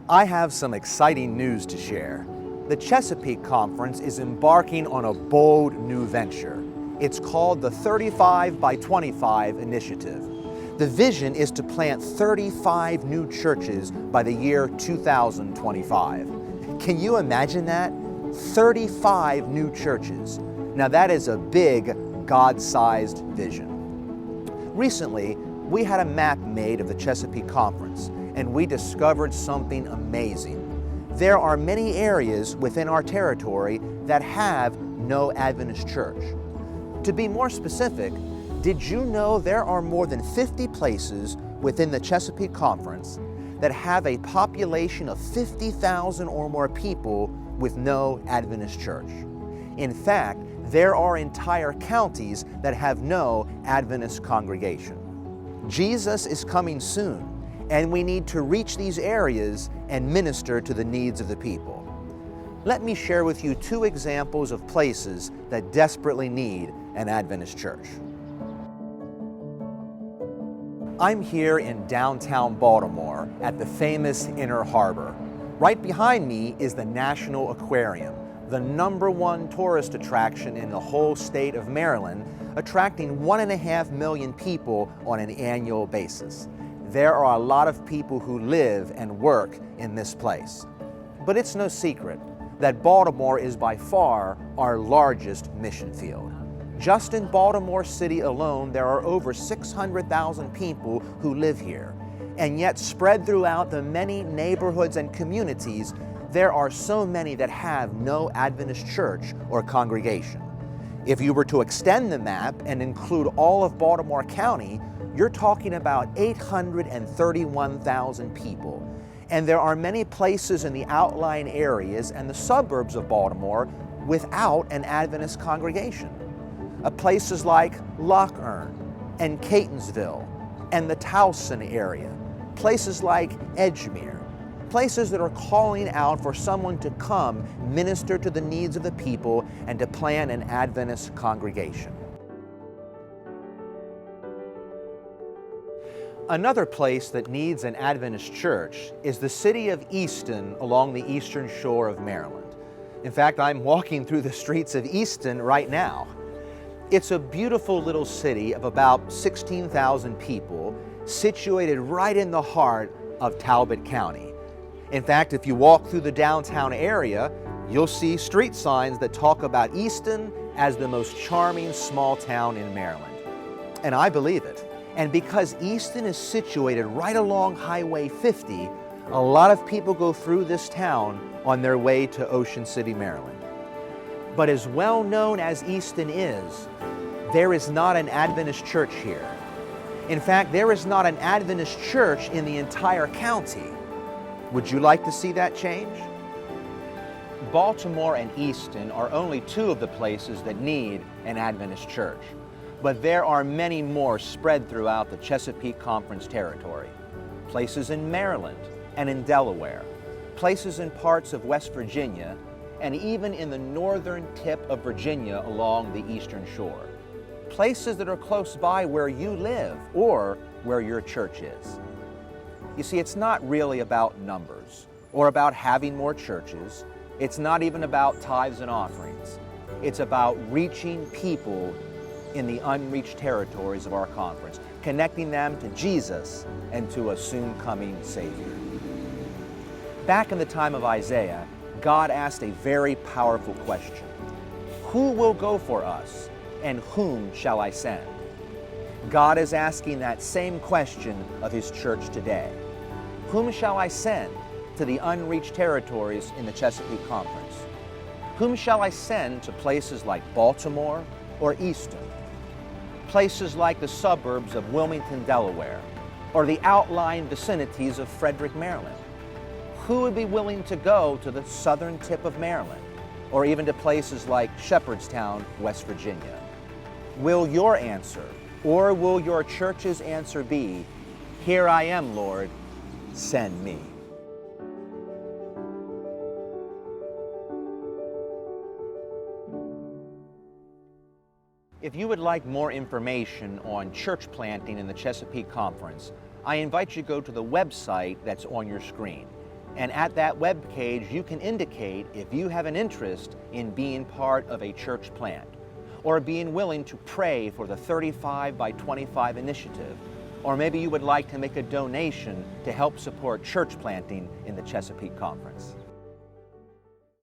I have some exciting news to share. The Chesapeake Conference is embarking on a bold new venture. It's called the 35 by 25 initiative. The vision is to plant 35 new churches by the year 2025. Can you imagine that? 35 new churches. Now that is a big, God-sized vision. Recently, we had a map made of the Chesapeake Conference, and we discovered something amazing. There are many areas within our territory that have no Adventist church. To be more specific, did you know there are more than 50 places within the Chesapeake Conference that have a population of 50,000 or more people with no Adventist church? In fact, there are entire counties that have no Adventist congregation. Jesus is coming soon, and we need to reach these areas and minister to the needs of the people. Let me share with you two examples of places that desperately need an Adventist church. I'm here in downtown Baltimore at the famous Inner Harbor. Right behind me is the National Aquarium, the #1 tourist attraction in the whole state of Maryland, attracting 1.5 million people on an annual basis. There are a lot of people who live and work in this place. But it's no secret that Baltimore is by far our largest mission field. Just in Baltimore City alone, there are over 600,000 people who live here. And yet spread throughout the many neighborhoods and communities, there are so many that have no Adventist church or congregation. If you were to extend the map and include all of Baltimore County, you're talking about 831,000 people. And there are many places in the outlying areas and the suburbs of Baltimore without an Adventist congregation. Places like Lock Earn and Catonsville and the Towson area. Places like Edgemere. Places that are calling out for someone to come minister to the needs of the people and to plant an Adventist congregation. Another place that needs an Adventist church is the city of Easton along the eastern shore of Maryland. In fact, I'm walking through the streets of Easton right now. It's a beautiful little city of about 16,000 people, situated right in the heart of Talbot County. In fact, if you walk through the downtown area, you'll see street signs that talk about Easton as the most charming small town in Maryland. And I believe it. And because Easton is situated right along Highway 50, a lot of people go through this town on their way to Ocean City, Maryland. But as well known as Easton is, there is not an Adventist church here. In fact, there is not an Adventist church in the entire county. Would you like to see that change? Baltimore and Easton are only two of the places that need an Adventist church. But there are many more spread throughout the Chesapeake Conference territory. Places in Maryland and in Delaware, places in parts of West Virginia, and even in the northern tip of Virginia along the eastern shore. Places that are close by where you live or where your church is. You see, it's not really about numbers or about having more churches. It's not even about tithes and offerings. It's about reaching people in the unreached territories of our conference, connecting them to Jesus and to a soon-coming Savior. Back in the time of Isaiah, God asked a very powerful question. Who will go for us, and whom shall I send? God is asking that same question of His church today. Whom shall I send to the unreached territories in the Chesapeake Conference? Whom shall I send to places like Baltimore or Easton? Places like the suburbs of Wilmington, Delaware, or the outlying vicinities of Frederick, Maryland? Who would be willing to go to the southern tip of Maryland, or even to places like Shepherdstown, West Virginia? Will your answer, or will your church's answer be, "Here I am, Lord, send me"? If you would like more information on church planting in the Chesapeake Conference, I invite you to go to the website that's on your screen, And at that web page, you can indicate if you have an interest in being part of a church plant, or being willing to pray for the 35 by 25 initiative, or maybe you would like to make a donation to help support church planting in the Chesapeake Conference.